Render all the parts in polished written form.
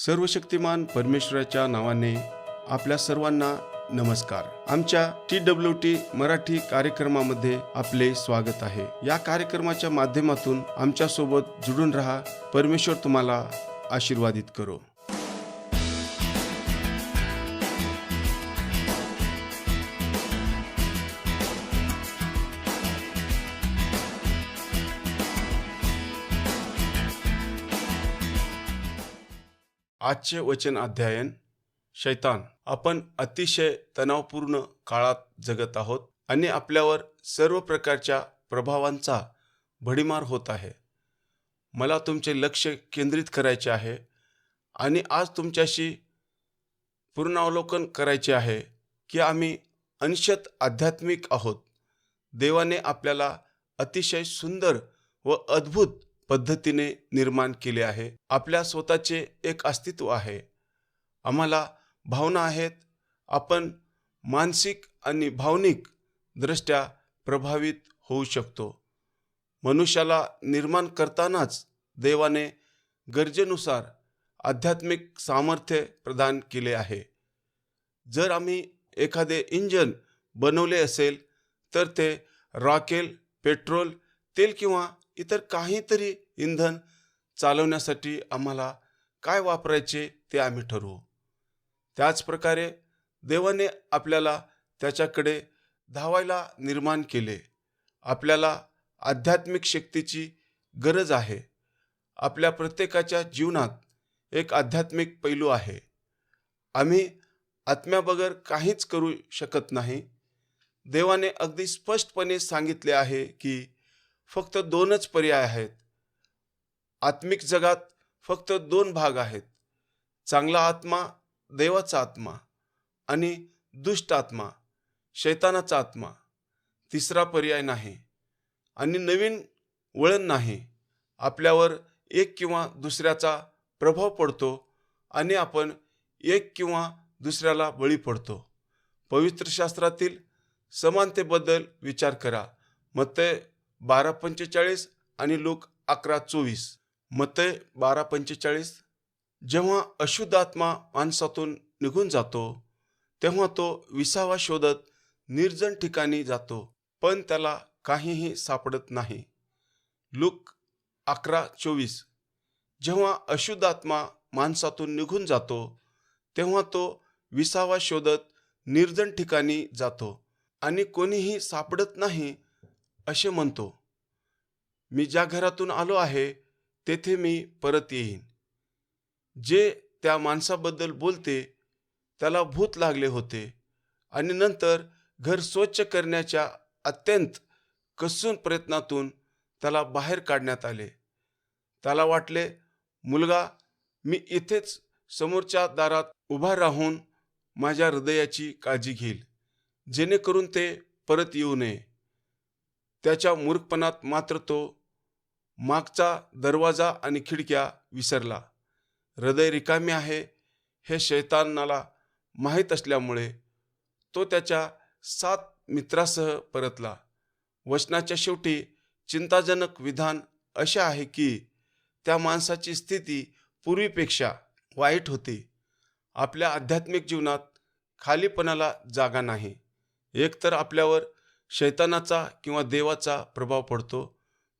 सर्वशक्तिमान परमेश्वराच्या नावाने आपल्या सर्वांना नमस्कार. आमच्या TWT मराठी कार्यक्रमामध्ये आपले स्वागत आहे. या कार्यक्रमाच्या माध्यमातून आमच्या सोबत जुडून राहा. परमेश्वर तुम्हाला आशीर्वादित करो. आजचे वचन अध्ययन. शैतान. आपण अतिशय तणावपूर्ण काळात जगत आहोत आणि आपल्यावर सर्व प्रकारच्या प्रभावांचा भडीमार होत आहे. मला तुमचे लक्ष केंद्रित करायचे आहे आणि आज तुमच्याशी पूर्णावलोकन करायचे आहे की आम्ही अंशतः आध्यात्मिक आहोत. देवाने आपल्याला अतिशय सुंदर व अद्भुत पद्धतीने निर्माण केले आहे. आपल्या स्वतःचे एक अस्तित्व आहे. आम्हाला भावना आहेत. आपण मानसिक आणि भावनिक दृष्ट्या प्रभावित होऊ शकतो. मनुष्याला निर्माण करतानाच देवाने गरजेनुसार आध्यात्मिक सामर्थ्य प्रदान केले आहे. जर आम्ही एखादे इंजिन बनवले असेल तर ते रॉकेल, पेट्रोल, तेल किंवा इतर काहीतरी इंधन चालवण्यासाठी आम्हाला काय वापरायचे ते आम्ही ठरवू. त्याच प्रकारे देवाने आपल्याला त्याच्याकडे धावायला निर्माण केले. आपल्याला आध्यात्मिक शक्तीची गरज आहे. आपल्या प्रत्येकाच्या जीवनात एक आध्यात्मिक पैलू आहे. आम्ही आत्म्याबगर काहीच करू शकत नाही. देवाने अगदी स्पष्टपणे सांगितले आहे की फक्त दोनच पर्याय आहेत. आत्मिक जगात फक्त दोन भाग आहेत. चांगला आत्मा, देवाचा आत्मा, आणि दुष्ट आत्मा, शैतानाचा आत्मा. तिसरा पर्याय नाही आणि नवीन वळण नाही. आपल्यावर एक किंवा दुसऱ्याचा प्रभाव पडतो आणि आपण एक किंवा दुसऱ्याला बळी पडतो. पवित्र शास्त्रातील समानतेबद्दल विचार करा. मत्तय 12:45 आणि लूक 11:24. मत्तय 12:45. जेव्हा अशुद्ध आत्मा माणसातून निघून जातो तेव्हा तो विसावा शोधत निर्जन ठिकाणी जातो, पण त्याला काहीही सापडत नाही. लूक 11:24. जेव्हा अशुद्ध आत्मा माणसातून निघून जातो तेव्हा तो विसावा शोधत निर्जन ठिकाणी जातो आणि कोणीही सापडत नाही असे म्हणतो. मी ज्या घरातून आलो आहे तेथे मी परत येईन. जे त्या माणसाबद्दल बोलते त्याला भूत लागले होते आणि नंतर घर स्वच्छ करण्याच्या अत्यंत कसून प्रयत्नातून त्याला बाहेर काढण्यात आले. त्याला वाटले, मुलगा मी इथेच समोरच्या दारात उभा राहून माझ्या हृदयाची काळजी घेईल, जेणेकरून ते परत येऊ नये. त्याच्या मूर्खपणात मात्र तो मागचा दरवाजा आणि खिडक्या विसरला. हृदय रिकामे आहे हे शैतानाला माहीत असल्यामुळे तो त्याच्या 7 मित्रासह परतला. वचनाच्या शेवटी चिंताजनक विधान असे आहे की त्या माणसाची स्थिती पूर्वीपेक्षा वाईट होती. आपल्या आध्यात्मिक जीवनात खालीपणाला जागा नाही. एकतर आपल्यावर शैतानाचा किंवा देवाचा प्रभाव पडतो.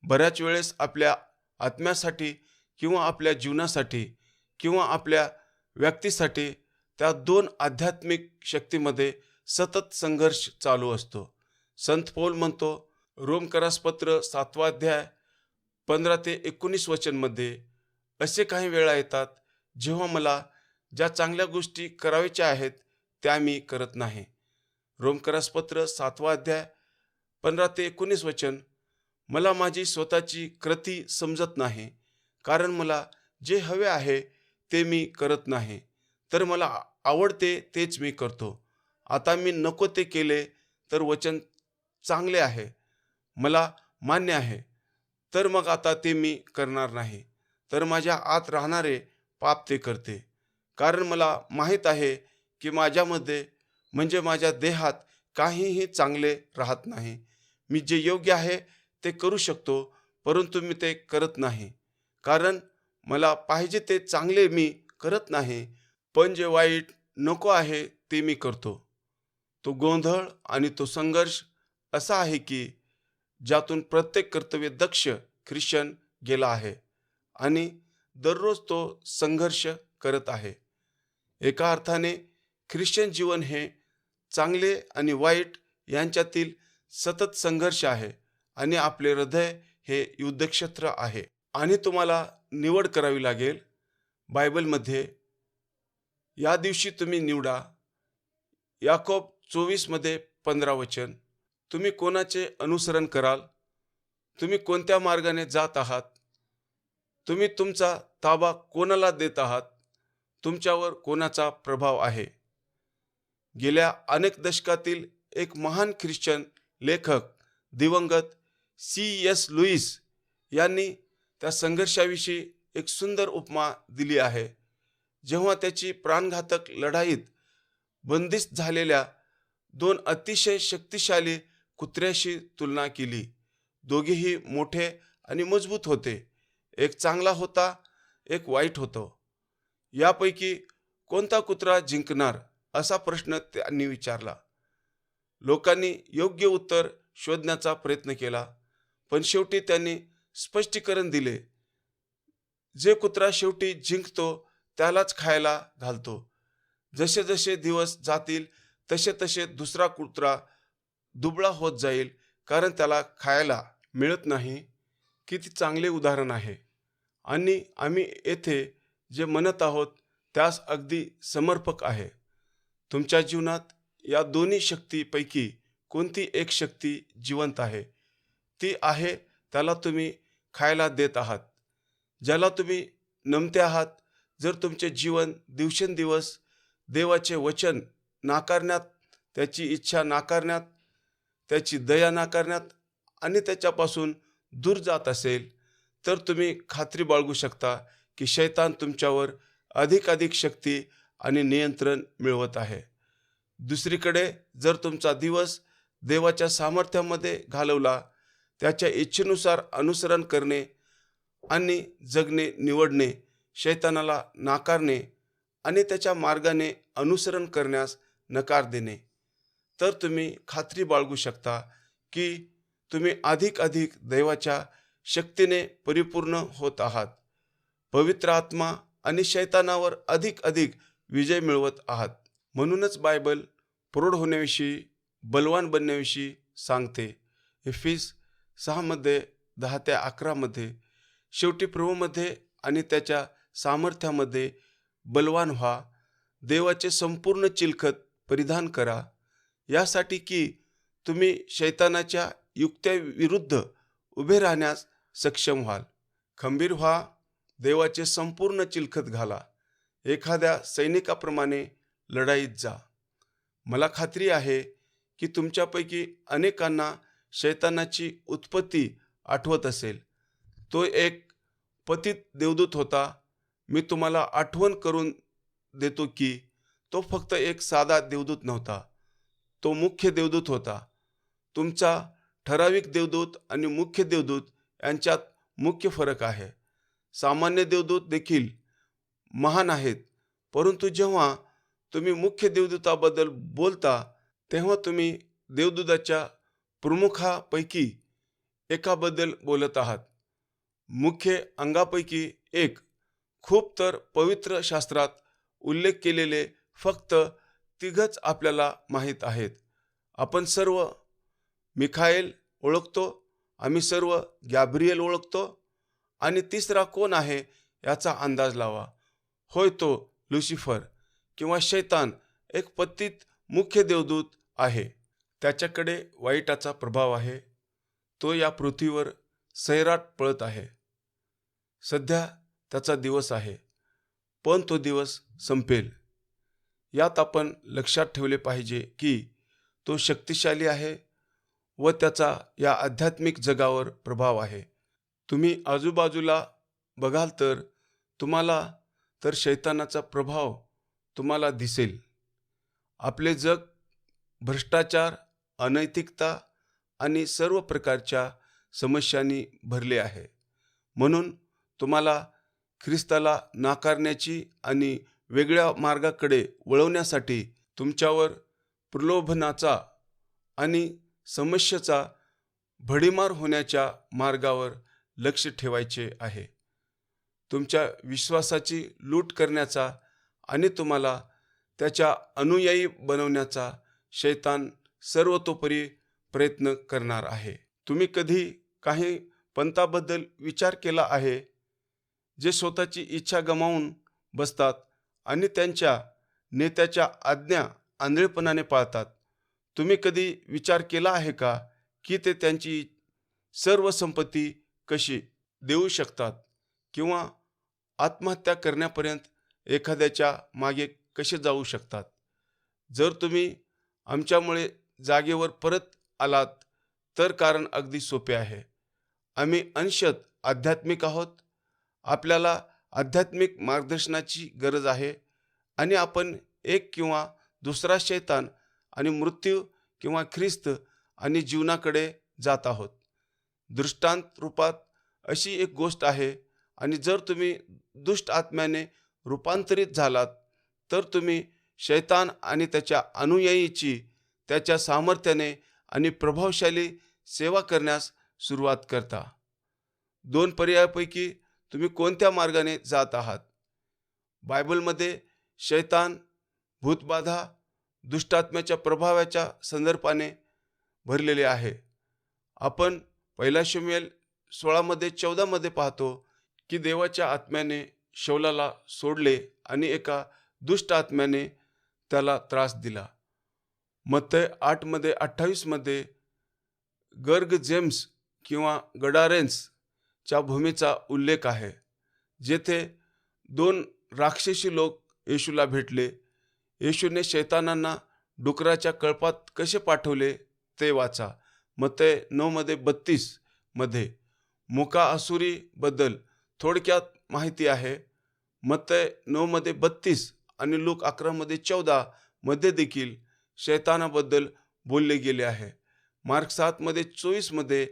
बऱ्याच वेळेस आपल्या आत्म्यासाठी किंवा आपल्या जीवनासाठी किंवा आपल्या व्यक्तीसाठी त्या दोन आध्यात्मिक शक्तीमध्ये सतत संघर्ष चालू असतो. संत पौल म्हणतो रोमकरासपत्र 7 अध्याय 15 ते 19 वचनमध्ये, असे काही वेळा येतात जेव्हा मला ज्या चांगल्या गोष्टी करायच्या आहेत त्या मी करत नाही. रोमकरासपत्र 7 अध्याय 15 ते 19 वचन. मला माझी स्वतःची कृती समजत नाही, कारण मला जे हवे आहे ते मी करत नाही, तर मला आवडते तेच मी करतो. आता मी नको ते केले तर वचन चांगले आहे, मला मान्य आहे, तर मग आता ते मी करणार नाही, तर माझ्या आत राहणारे पाप ते करते. कारण मला माहीत आहे की माझ्यामध्ये म्हणजे माझ्या देहात काहीही चांगले राहत नाही. मी जे योग्य आहे ते करू शकतो, परंतु मी ते करत नाही. कारण मला पाहिजे ते चांगले मी करत नाही, पण जे वाईट नको आहे ते मी करतो. तो गोंधळ आणि तो संघर्ष असा आहे की ज्यातून प्रत्येक कर्तव्यदक्ष ख्रिश्चन गेला आहे आणि दररोज तो संघर्ष करत आहे. एका अर्थाने ख्रिश्चन जीवन हे चांगले आणि वाईट यांच्यातील सतत संघर्ष आहे आणि आपले हृदय हे युद्धक्षेत्र आहे. आणि तुम्हाला निवड करावी लागेल. बायबलमध्ये या दिवशी तुम्ही निवडा. याकोब 24 मध्ये 15 वचन. तुम्ही कोणाचे अनुसरण कराल? तुम्ही कोणत्या मार्गाने जात आहात? तुम्ही तुमचा ताबा कोणाला देत आहात? तुमच्यावर कोणाचा प्रभाव आहे? गेल्या अनेक दशकातील एक महान ख्रिश्चन लेखक दिवंगत C.S. लुईस यांनी त्या संघर्षाविषयी एक सुंदर उपमा दिली आहे. जेव्हा त्याची प्राणघातक लढाईत बंदिस्त झालेल्या दोन अतिशय शक्तिशाली कुत्र्याशी तुलना केली. दोघेही मोठे आणि मजबूत होते. एक चांगला होता, एक वाईट होता. यापैकी कोणता कुत्रा जिंकणार असा प्रश्न त्यांनी विचारला. लोकांनी योग्य उत्तर शोधण्याचा प्रयत्न केला, पण शेवटी त्यांनी स्पष्टीकरण दिले. जे कुत्रा शेवटी जिंकतो त्यालाच खायला घालतो. जसे जसे दिवस जातील तसे तसे दुसरा कुत्रा दुबळा होत जाईल, कारण त्याला खायला मिळत नाही. किती चांगले उदाहरण आहे. आणि आम्ही येथे जे म्हणत आहोत त्यास अगदी समर्पक आहे. तुमच्या जीवनात या दोन्ही शक्तीपैकी कोणती एक शक्ती जिवंत आहे? ती आहे त्याला तुम्ही खायला देत आहात, ज्याला तुम्ही नमते आहात. जर तुमचे जीवन दिवसेंदिवस देवाचे वचन नाकारण्यात, त्याची इच्छा नाकारण्यात, त्याची दया नाकारण्यात आणि त्याच्यापासून दूर जात असेल, तर तुम्ही खात्री बाळगू शकता की शैतान तुमच्यावर अधिकाधिक शक्ती आणि नियंत्रण मिळवत आहे. दुसरीकडे जर तुमचा दिवस देवाच्या सामर्थ्यामध्ये घालवला, त्याच्या इच्छेनुसार अनुसरण करणे आणि जगणे निवडणे, शैतानाला नाकारणे आणि त्याच्या मार्गाने अनुसरण करण्यास नकार देणे, तर तुम्ही खात्री बाळगू शकता की तुम्ही अधिक देवाच्या शक्तीने परिपूर्ण होत आहात. पवित्र आत्मा आणि शैतानावर अधिक विजय मिळवत आहात. म्हणूनच बायबल प्रौढ होण्याविषयी, बलवान बनण्याविषयी सांगते. एफिस 6 मध्ये 10 ते 11 मध्ये, शेवटी प्रभूमध्ये आणि त्याच्या सामर्थ्यामध्ये बलवान व्हा. देवाचे संपूर्ण चिलखत परिधान करा, यासाठी की तुम्ही शैतानाच्या युक्त्याविरुद्ध उभे राहण्यास सक्षम व्हाल. खंबीर व्हा, देवाचे संपूर्ण चिलखत घाला. एखाद्या सैनिकाप्रमाणे लढाईत जा. मला खात्री आहे की तुमच्यापैकी अनेकांना शैतानाची उत्पत्ती आठवत असेल. तो एक पतित देवदूत होता. मी तुम्हाला आठवण करून देतो की तो फक्त एक साधा देवदूत नव्हता, तो मुख्य देवदूत होता. तुमचा ठराविक देवदूत आणि मुख्य देवदूत यांच्यात मुख्य फरक आहे. सामान्य देवदूत देखील महान आहेत, परंतु जेव्हा तुम्ही मुख्य देवदूताबद्दल बोलता तेव्हा तुम्ही देवदूताच्या प्रमुखापैकी एकाबद्दल बोलत आहात. मुख्य अंगापैकी एक. खूप तर पवित्र शास्त्रात उल्लेख केलेले फक्त 3च आपल्याला माहीत आहेत. आपण सर्व मिखाएल ओळखतो, आम्ही सर्व गॅब्रिएल ओळखतो, आणि तिसरा कोण आहे याचा अंदाज लावा. होय, तो लुसिफर किंवा शैतान, एक पतित मुख्य देवदूत आहे. त्याच्याकडे वाईटाचा प्रभाव आहे. तो या पृथ्वीवर सैराट पळत आहे. सध्या त्याचा दिवस आहे, पण तो दिवस संपेल. यात आपण लक्षात ठेवले पाहिजे की तो शक्तिशाली आहे व त्याचा या आध्यात्मिक जगावर प्रभाव आहे. तुम्ही आजूबाजूला बघाल तर तुम्हाला शैतानाचा प्रभाव तुम्हाला दिसेल. आपले जग भ्रष्टाचार, अनैतिकता आणि सर्व प्रकारच्या समस्यांनी भरले आहे. म्हणून तुम्हाला ख्रिस्ताला नाकारण्याची आणि वेगळ्या मार्गाकडे वळवण्यासाठी तुमच्यावर प्रलोभनाचा आणि समस्येचा भडीमार होण्याच्या मार्गावर लक्ष ठेवायचे आहे. तुमच्या विश्वासाची लूट करण्याचा आणि तुम्हाला त्याच्या अनुयायी बनवण्याचा शैतान सर्वतोपरी प्रयत्न करणार आहे. तुम्ही कधी काही पंथाबद्दल विचार केला आहे जे स्वतःची इच्छा गमावून बसतात आणि त्यांच्या नेत्याच्या आज्ञा आंधळेपणाने पाळतात? तुम्ही कधी विचार केला आहे का की ते त्यांची सर्व संपत्ती कशी देऊ शकतात किंवा आत्महत्या करण्यापर्यंत एखाद्याच्या मागे कसे जाऊ शकतात? जर तुम्ही आमच्यामुळे जागेवर परत आलात तर कारण अगदी सोपे आहे. आम्ही अंशतः आध्यात्मिक आहोत. आपल्याला आध्यात्मिक मार्गदर्शनाची गरज आहे आणि आपण एक किंवा दुसरा शैतान आणि मृत्यू किंवा ख्रिस्त आणि जीवनाकडे जात आहोत. दृष्टांत रूपात अशी एक गोष्ट आहे आणि जर तुम्ही दुष्ट आत्म्याने रूपांतरित झालात तर तुम्ही शैतान आणि त्याच्या अनुयायीची त्याच्या सामर्थ्याने आणि प्रभावशाली सेवा करण्यास सुरुवात करता. दोन पर्यायापैकी तुम्ही कोणत्या मार्गाने जात आहात? बायबलमध्ये शैतान, भूतबाधा, दुष्टात्म्याच्या प्रभावाच्या संदर्भाने भरलेले आहे. आपण 1 शमूएल 16:14 पाहतो की देवाच्या आत्म्याने शौलाला सोडले आणि एका दुष्ट आत्म्याने त्याला त्रास दिला. मत्तय 8:28 गर्ग जेम्स किंवा गडारेन्सच्या भूमीचा उल्लेख आहे, जेथे 2 राक्षसी लोक येशूला भेटले. येशूने शैतानांना डुकराच्या कळपात कसे पाठवले ते वाचा. मत्तय 9:32 मुका असुरी बद्दल थोडक्यात माहिती आहे. मत्तय 9:32 आणि लूक 11:14 देखील शैतानाबद्दल बोलले गेले आहे. मार्क 7:24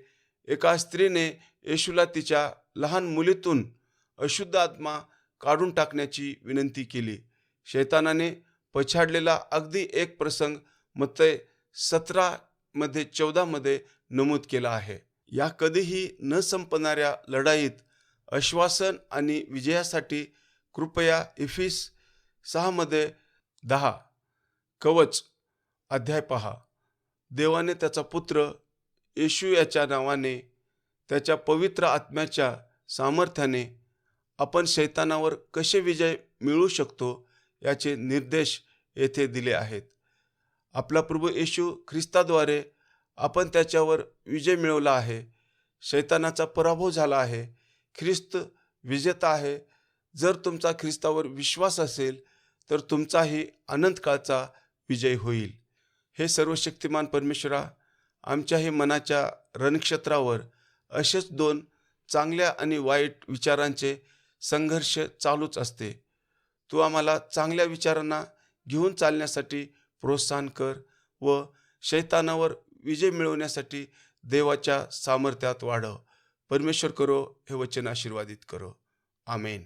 एका स्त्रीने येशूला तिच्या लहान मुलीतून अशुद्ध आत्मा काढून टाकण्याची विनंती केली. शैतानाने पछाडलेला अगदी एक प्रसंग मत्तय 17:14 नमूद केला आहे. या कधीही न संपणाऱ्या लढाईत आश्वासन आणि विजयासाठी कृपया इफिस 6:10 कवच अध्याय पहा. देवाने त्याचा पुत्र येशू याच्या नावाने त्याच्या पवित्र आत्म्याच्या सामर्थ्याने आपण शैतानावर कसे विजय मिळवू शकतो याचे निर्देश येथे दिले आहेत. आपला प्रभू येशू ख्रिस्ताद्वारे आपण त्याच्यावर विजय मिळवला आहे. शैतानाचा पराभव झाला आहे. ख्रिस्त विजेता आहे. जर तुमचा ख्रिस्तावर विश्वास असेल तर तुमचाही अनंतकाळचा विजय होईल. हे सर्वशक्तिमान परमेश्वरा, आमच्याही मनाच्या रणक्षेत्रावर असेच 2 चांगल्या आणि वाईट विचारांचे संघर्ष चालूच असते. तू आम्हाला चांगल्या विचारांना घेऊन चालण्यासाठी प्रोत्साहन कर व शैतानावर विजय मिळवण्यासाठी देवाच्या सामर्थ्यात वाढव. परमेश्वर करो हे वचन आशीर्वादित करो. आमेन.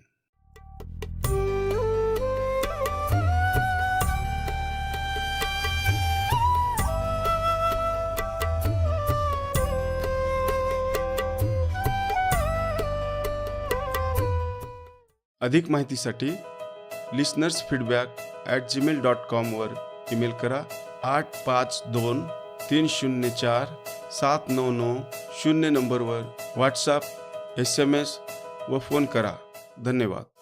अधिक माहितीसाठी listenersfeedback@gmail.com वर ईमेल करा. 8523047990 नंबरवर व्हॉट्सॲप, SMS व फोन करा. धन्यवाद.